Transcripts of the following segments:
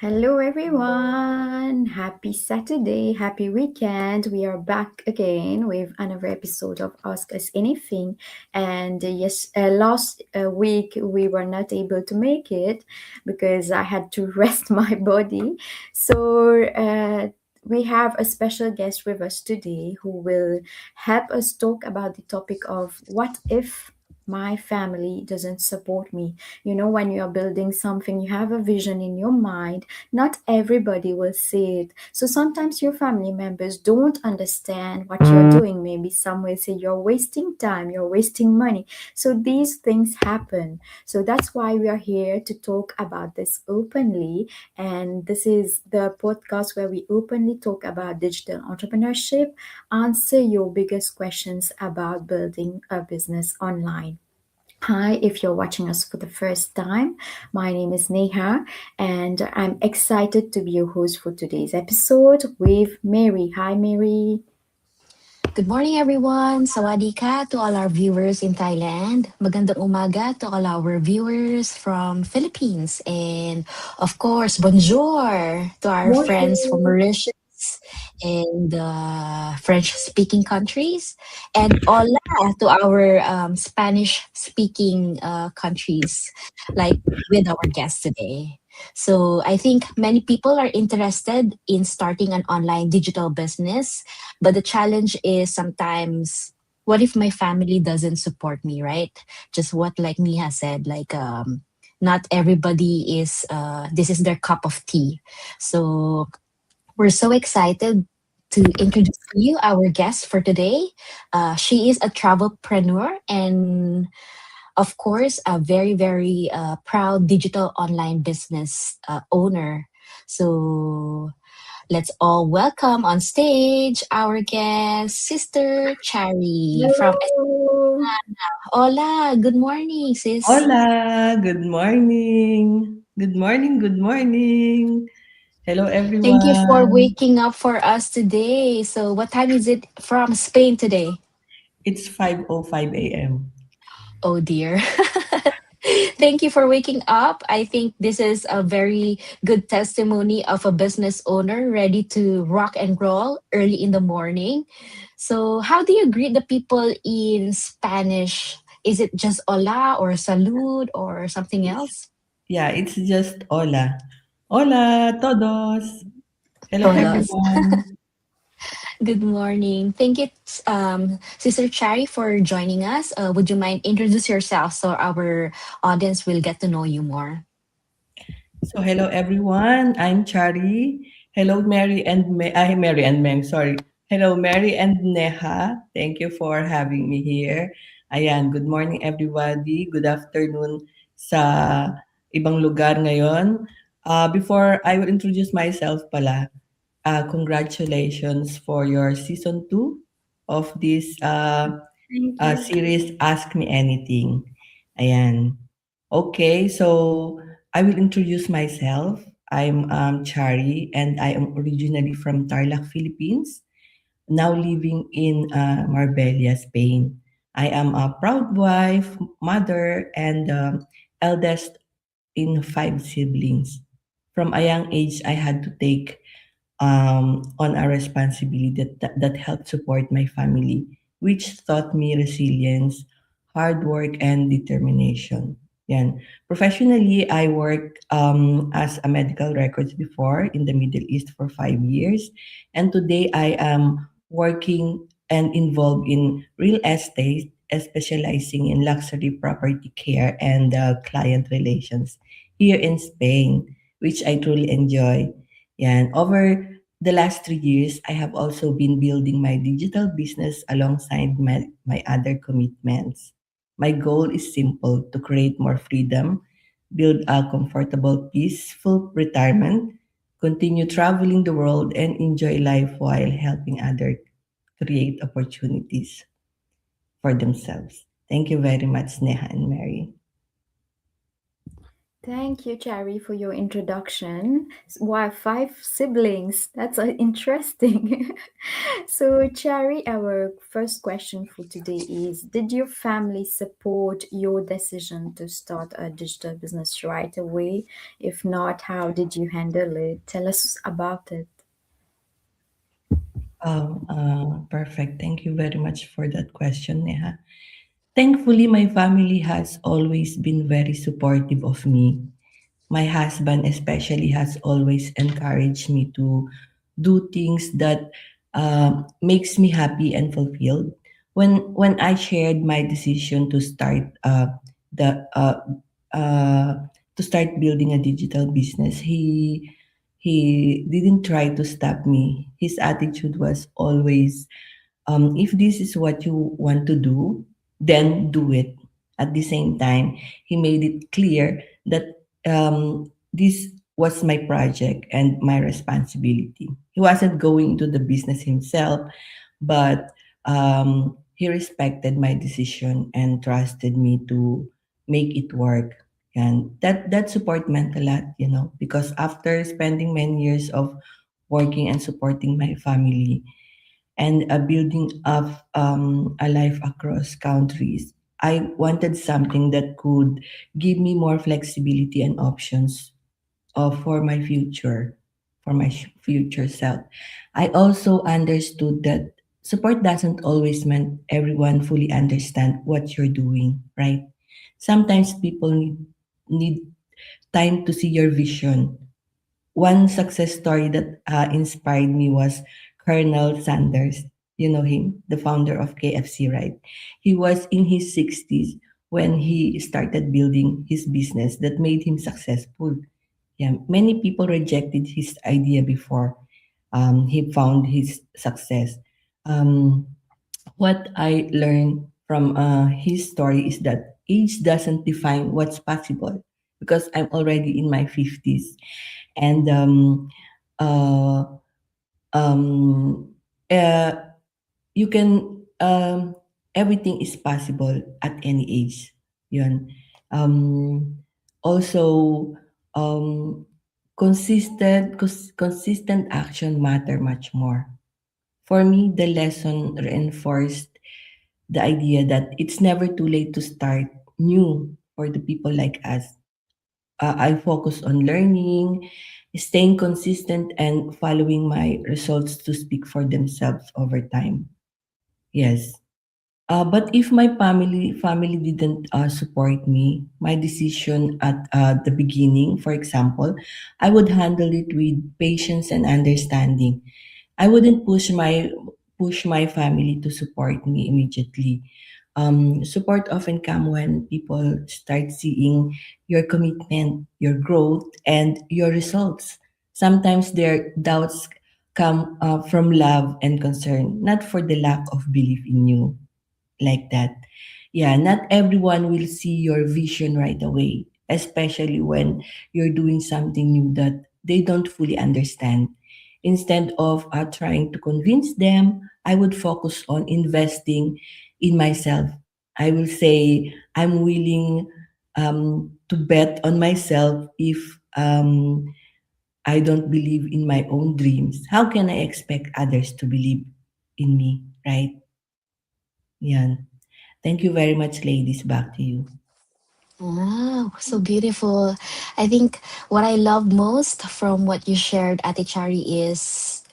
Hello, everyone. Happy Saturday. Happy weekend. We are back again with another episode of Ask Us Anything. And yes, last week we were not able to make it because I had to rest my body. So, we have a special guest with us today who will help us talk about the topic of what if my family doesn't support me. You know, when you're building something, you have a vision in your mind. Not everybody will see it. So sometimes your family members don't understand what you're doing. Maybe some will say you're wasting time, you're wasting money. So these things happen. So that's why we are here to talk about this openly. And this is the podcast where we openly talk about digital entrepreneurship, answer your biggest questions about building a business online. Hi, if you're watching us for the first time, my name is Neha and I'm excited to be your host for today's episode with Mary. Hi, Mary. Good morning, everyone. Sawadee to all our viewers in Thailand. Magandang umaga to all our viewers from Philippines. And of course, bonjour to our friends from Bonjour. Mauritius and French-speaking countries. And hola to our Spanish-speaking countries, like with our guest today. So I think many people are interested in starting an online digital business, but the challenge is sometimes, what if my family doesn't support me, right? Just what like Mia said, not everybody is this is their cup of tea. So we're so excited to introduce to you our guest for today. She is a travelpreneur and of course, a very proud digital online business owner. So let's all welcome on stage our guest, Sister Chari from Hello. Hola. Good morning, sis. Hola, good morning. Good morning, good morning. Hello, Thank you for everyone. waking up for us today. So, what time is it from Spain today? It's 5:05 a.m. Oh dear. Thank you for waking up. I think this is a very good testimony of a business owner ready to rock and roll early in the morning. So, how do you greet the people in Spanish? Is it just hola or salud or something It's else? it's just hola. Hola, todos. Hello, Todos. everyone. Good morning. Thank you, Sister Chari, for joining us. Would you mind introduce yourself so our audience will get to know you more? So, hello, everyone. I'm Chari. Hello, Mary and Meng. Sorry. Hello, Mary and Neha. Thank you for having me here. Ayan, good morning, everybody. Good afternoon sa ibang lugar ngayon. Before I will introduce myself pala, congratulations for your season 2 of this Thank you. series Ask Me Anything. Ayan. Okay, so I will introduce myself. I'm Chari and I am originally from Tarlac, Philippines, now living in Marbella, Spain. I am a proud wife, mother, and eldest in 5 siblings. From a young age, I had to take on a responsibility that helped support my family, which taught me resilience, hard work, and determination. Yan. Professionally, I worked as a medical records before in the Middle East for 5 years. And today I am working and involved in real estate, specializing in luxury property care and client relations here in Spain, which I truly enjoy. Yan. Over the last 3 years, I have also been building my digital business alongside my other commitments. My goal is simple to create more freedom, build a comfortable, peaceful retirement, continue traveling the world, and enjoy life while helping others create opportunities for themselves. Thank you very much, Neha and Mary. Thank you, Chari, for your introduction. Wow, five siblings. That's interesting. So, Chari, our first question for today is: did your family support your decision to start a digital business right away? If not, how did you handle it? Tell us about it. Perfect. Thank you very much for that question, Neha. Thankfully, my family has always been very supportive of me. My husband, especially, has always encouraged me to do things that makes me happy and fulfilled. When I shared my decision the uh, to start building a digital business, he didn't try to stop me. His attitude was always, if this is what you want to do, then do it. At the same time, he made it clear that this was my project and my responsibility. He wasn't going to the business himself, but he respected my decision and trusted me to make it work. And that support meant a lot, because after spending many years of working and supporting my family, and building up a life across countries, I wanted something that could give me more flexibility and options for my future, for my future self. I also understood that support doesn't always mean everyone fully understand what you're doing, right? Sometimes people need time to see your vision. One success story that inspired me was Colonel Sanders. You know him, the founder of KFC, right? He was in his 60s when he started building his business that made him successful. Yeah, many people rejected his idea before he found his success. Um, what I learned from his story is that age doesn't define what's possible, because I'm already in my 50s, and uh, um, uh, you can everything is possible at any age. Yun. Um, Also, um, consistent action matter much more. For me, the lesson reinforced the idea that it's never too late to start new for the people like us. I focus on learning, staying consistent, and following my results to speak for themselves over time. Yes. But if my family didn't support me, my decision at the beginning, for example, I would handle it with patience and understanding. I wouldn't push my family to support me immediately. Support often come when people start seeing your commitment, your growth, and your results. Sometimes their doubts come from love and concern, not for the lack of belief in you, like that. Yeah, not everyone will see your vision right away, especially when you're doing something new that they don't fully understand. Instead of trying to convince them, I would focus on investing in myself. I will say I'm willing to bet on myself if I don't believe in my own dreams. How can I expect others to believe in me, right? Yeah. Thank you very much, ladies. Back to you. Wow, so beautiful. I think what I love most from what you shared, Ate Chari, is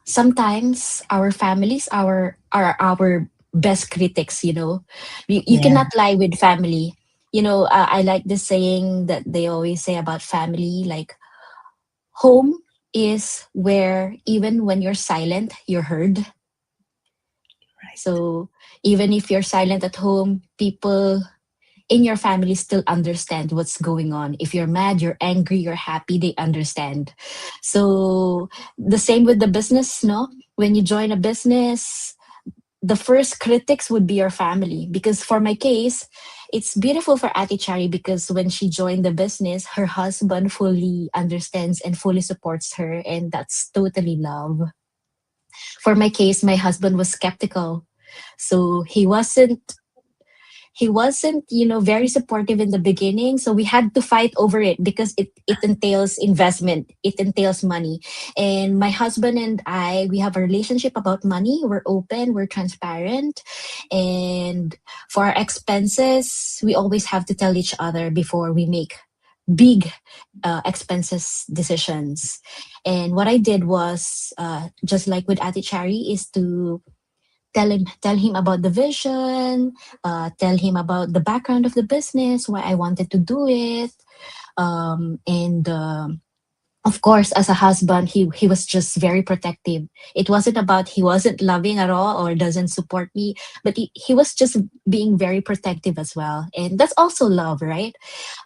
sometimes our families are our best critics, you know. You Yeah, cannot lie with family. You know, I like the saying that they always say about family, like home is where even when you're silent, you're heard. right. So even if you're silent at home, people in your family still understand what's going on. If you're mad, you're angry, you're happy, they understand. So the same with the business, no? When you join a business, the first critics would be your family. Because for my case, it's beautiful for Ati Chari because when she joined the business, her husband fully understands and fully supports her, and that's totally love. For my case, my husband was skeptical. So he wasn't, very supportive in the beginning. So we had to fight over it because it entails investment, it entails money. And my husband and I, we have a relationship about money. We're open, we're transparent. And for our expenses, we always have to tell each other before we make big expenses decisions. And what I did was, just like with Ate Chari, is to tell him about the vision, tell him about the background of the business, why I wanted to do it, and of course, as a husband, he was just very protective. It wasn't about he wasn't loving at all or doesn't support me, but he was just being very protective as well. And that's also love, right?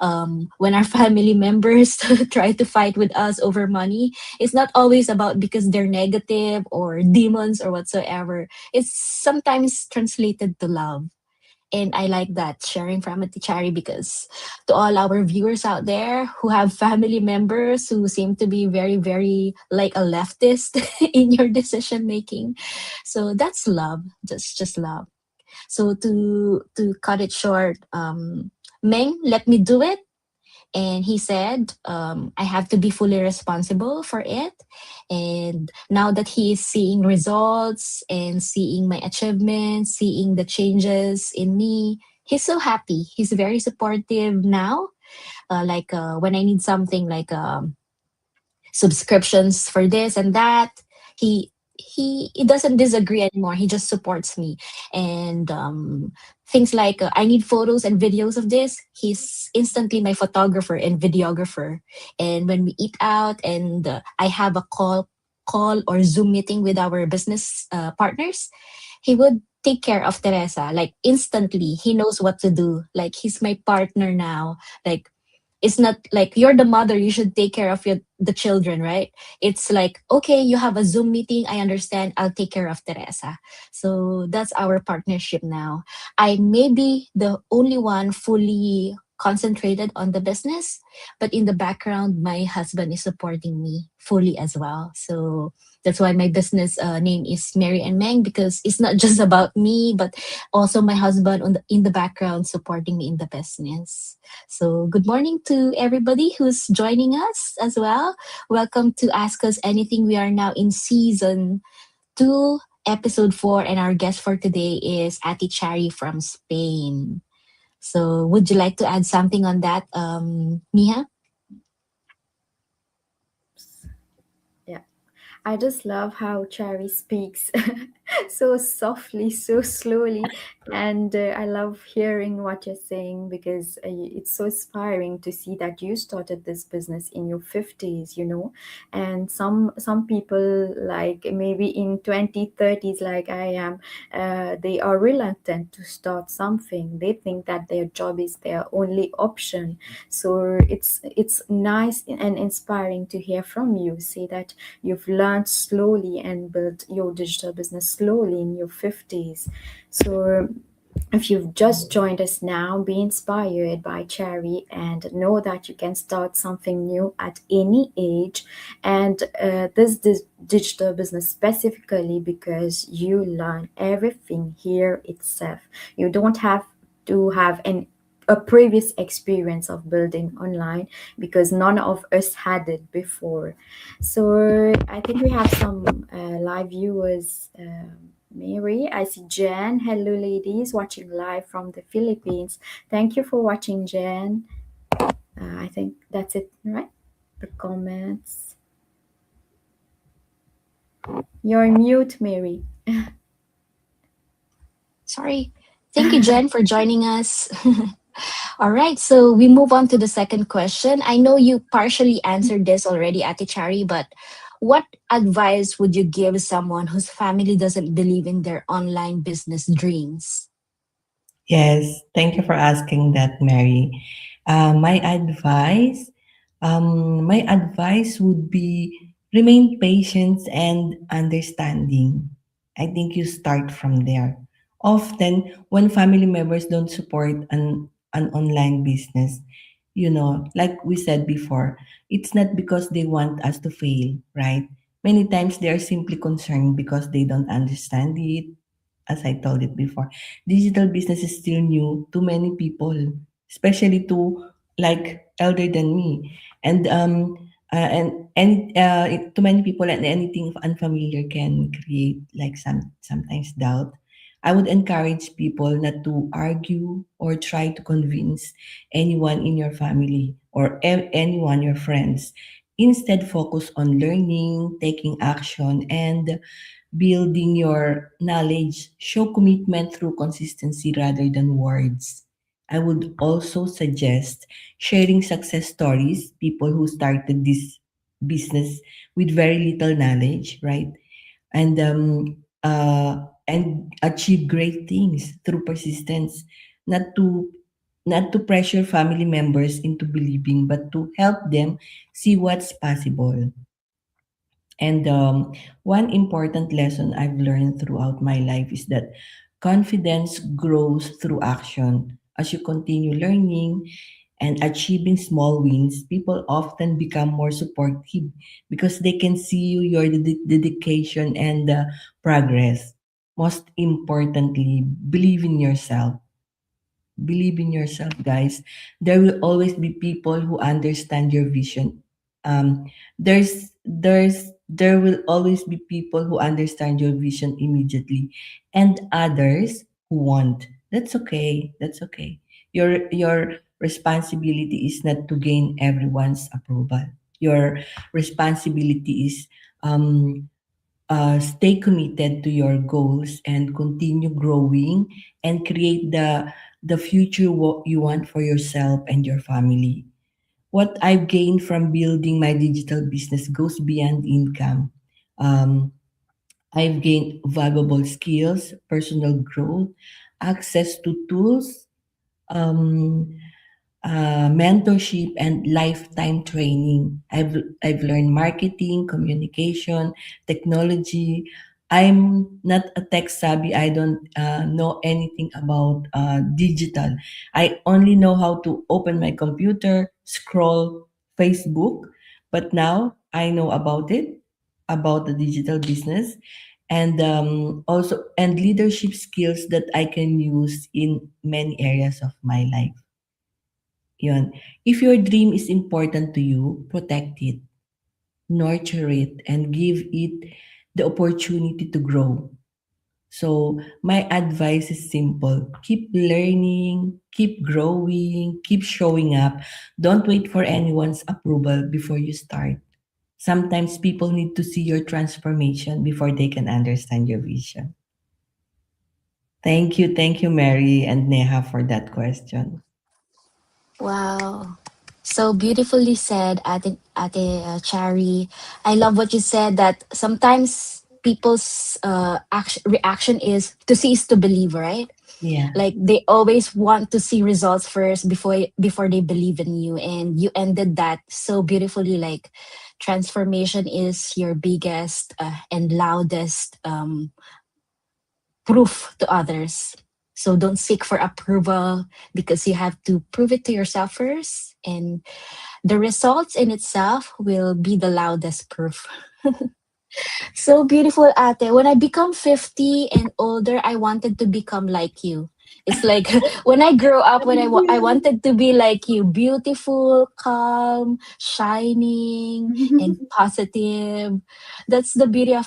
When our family members try to fight with us over money, it's not always about because they're negative or demons or whatsoever. It's sometimes translated to love. And I like that sharing from Chari, because to all our viewers out there who have family members who seem to be very, very like a leftist in your decision making. So that's love. That's just love. So to cut it short, Meng let me do it, and he said, I have to be fully responsible for it. And now that he is seeing results and seeing my achievements, seeing the changes in me, he's so happy. He's very supportive now. When I need something like subscriptions for this and that, he he doesn't disagree anymore. He just supports me. And things like I need photos and videos of this, he's instantly my photographer and videographer. And when we eat out and I have a call or Zoom meeting with our business partners, he would take care of Teresa like instantly. He knows what to do. Like he's my partner now. Like it's not like you're the mother, you should take care of the children, right? It's like, okay, you have a Zoom meeting, I understand, I'll take care of Teresa. So that's our partnership now. I may be the only one fully concentrated on the business, but in the background my husband is supporting me fully as well. So that's why my business name is Mary and Meng, because it's not just about me, but also my husband in the background supporting me in the business. So, good morning to everybody who's joining us as well. Welcome to Ask Us Anything. We are now in season 2, episode 4, and our guest for today is Ati Chari from Spain. So, would you like to add something on that, Miha? Yeah. I just love how Chari speaks so softly, so slowly. And I love hearing what you're saying because it's so inspiring to see that you started this business in your 50s, you know. And some people, like maybe in 2030s, like I am, they are reluctant to start something. They think that their job is their only option. So it's nice and inspiring to hear from you. Say that you've learned slowly and built your digital business slowly in your 50s. So if you've just joined us now, be inspired by Cherry and know that you can start something new at any age. And this digital business specifically because you learn everything here itself. You don't have to have a previous experience of building online because none of us had it before. So I think we have some live viewers. Mary, I see Jen. Hello, ladies, watching live from the Philippines. Thank you for watching, Jen. I think that's it, right? The comments. You're mute, Mary. Sorry. Thank you, Jen, for joining us. All right, so we move on to the second question. I know you partially answered this already, Ate Chari, but what advice would you give someone whose family doesn't believe in their online business dreams? Yes, thank you for asking that, Mary. My advice, my advice would be remain patient and understanding. I think you start from there. Often, when family members don't support an online business, like we said before, it's not because they want us to fail, right? Many times they are simply concerned because they don't understand it, as I told it before, digital business is still new to many people, especially to like elder than me, and to many people, and anything unfamiliar can create like sometimes doubt. I would encourage people not to argue or try to convince anyone in your family or anyone your friends. Instead, focus on learning, taking action, and building your knowledge. Show commitment through consistency rather than words. I would also suggest sharing success stories, people who started this business with very little knowledge, right? And achieve great things through persistence, not to not to pressure family members into believing, but to help them see what's possible. And one important lesson I've learned throughout my life is that confidence grows through action. As you continue learning and achieving small wins, people often become more supportive because they can see your dedication and progress. Most importantly, believe in yourself, guys. There will always be people who understand your vision. There will always be people who understand your vision immediately, and others who won't. That's okay. That's okay. Your responsibility is not to gain everyone's approval. Your responsibility is um stay committed to your goals and continue growing and create the future what you want for yourself and your family. What I've gained from building my digital business goes beyond income. um, I've gained valuable skills, personal growth, access to tools, um, mentorship, and lifetime training. I've learned marketing, communication, technology. I'm not a tech savvy. I don't know anything about digital. I only know how to open my computer, scroll Facebook, but now I know about it, about the digital business, and also and leadership skills that I can use in many areas of my life. Yun. If your dream is important to you, protect it, nurture it, and give it the opportunity to grow. So, my advice is simple: keep learning, keep growing, keep showing up. Don't wait for anyone's approval before you start. Sometimes people need to see your transformation before they can understand your vision. Thank you, Mary and Neha, for that question. Wow. So beautifully said, Ate Chari. I love what you said that sometimes people's reaction is to see is to believe, right? Yeah. Like they always want to see results first before they believe in you, and you ended that so beautifully. Like transformation is your biggest and loudest proof to others. So don't seek for approval because you have to prove it to yourself first, and the results in itself will be the loudest proof. So beautiful, ate. When I become 50 and older, I wanted to become like you. It's like when I grow up, I wanted to be like you, beautiful, calm, shining, and positive. That's the beauty of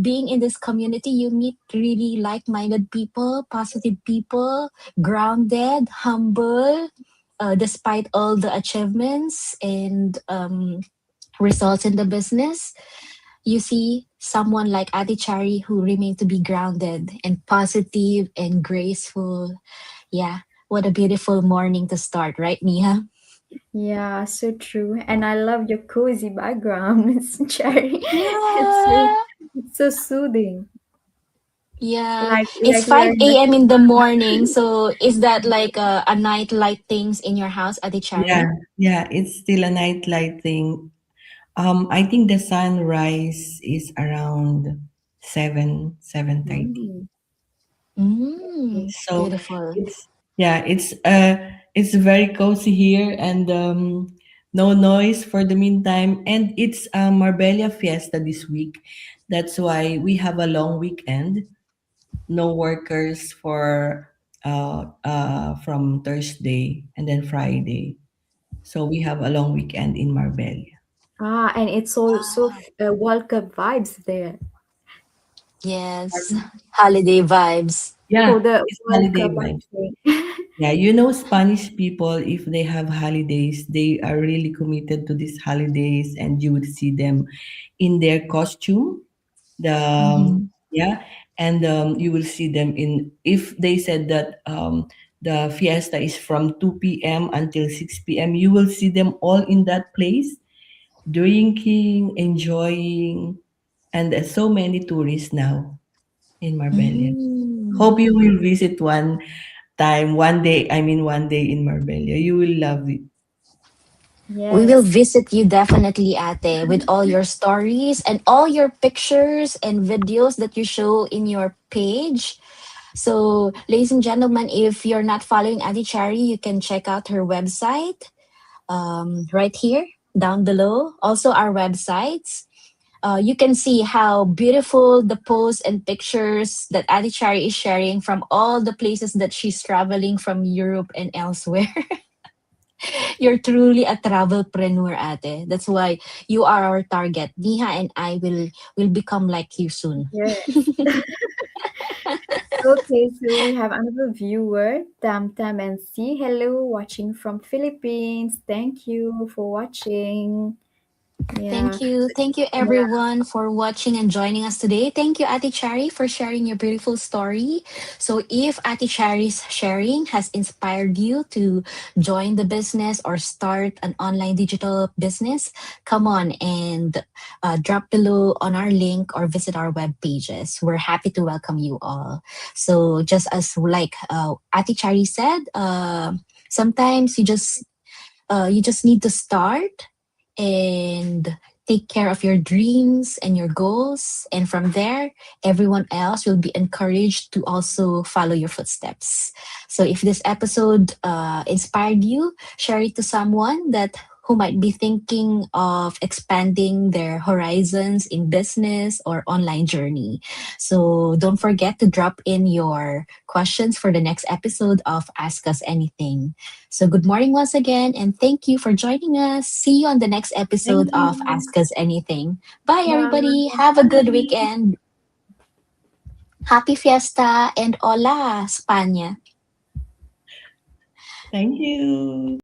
being in this community. You meet really like-minded people, positive people, grounded, humble, despite all the achievements and results in the business. You see someone like Adi Chari who remain to be grounded and positive and graceful. Yeah, what a beautiful morning to start, right, Nia? Yeah, so true. And I love your cozy background, Miss Cherry. It's so, Yeah. it's so soothing. Yeah, it's Like we are 5 in a a.m. in the spa. morning. So is that like a night light things in your house, Adi Yeah, Chari? yeah, it's still a nightlight thing. I think the sunrise is around 7:30. Mm, okay. So Beautiful. it's very cozy here, and no noise for the meantime, and it's Marbella Fiesta this week. That's why we have a long weekend. no workers for from Thursday and then Friday. So we have a long weekend in Marbella. Ah, and it's also World Cup vibes there Yes, holiday vibes. for Yeah, the it's World holiday Cup, vibes. I think. Yeah, you know, Spanish people, if they have holidays, they are really committed to these holidays, and you would see them in their costume. The Mm-hmm. yeah, and you will see them in, if they said that the fiesta is from 2 p.m. until 6 p.m., you will see them all in that place, drinking, enjoying, and there's so many tourists now in Marbella. Mm. Hope you will visit one day. I mean, one day in Marbella. You will love it. We will Yes. visit you definitely, Ate, with all your stories and all your pictures and videos that you show in your page. So, ladies and gentlemen, if you're not following Ate Chari, you can check out her website right here down below. Also, our websites. You can see how beautiful the posts and pictures that Ate Chari is sharing from all the places that she's traveling from Europe and elsewhere. You're truly a travelpreneur, ate. That's why you are our target. Niha and I will become like you soon. Yes. Okay, so we have another viewer, Tam Tam and C. Hello, watching from Philippines. Thank you for watching. Yeah. Thank you. Thank you everyone for watching and joining us today. Thank you, Ate Chari, for sharing your beautiful story. So if Ate Chari's sharing has inspired you to join the business or start an online digital business, come on and drop below on our link or visit our web pages. We're happy to welcome you all. So just as like Ate Chari said, sometimes you just need to start and take care of your dreams and your goals. And from there, everyone else will be encouraged to also follow your footsteps. So if this episode inspired you, share it to someone that who might be thinking of expanding their horizons in business or online journey. So don't forget to drop in your questions for the next episode of Ask Us Anything. So, good morning once again, and thank you for joining us. See you on the next episode Thank of you. Ask Us Anything. Bye, everybody. Bye. Have a good Bye. weekend. Happy Fiesta and hola, España. Thank you.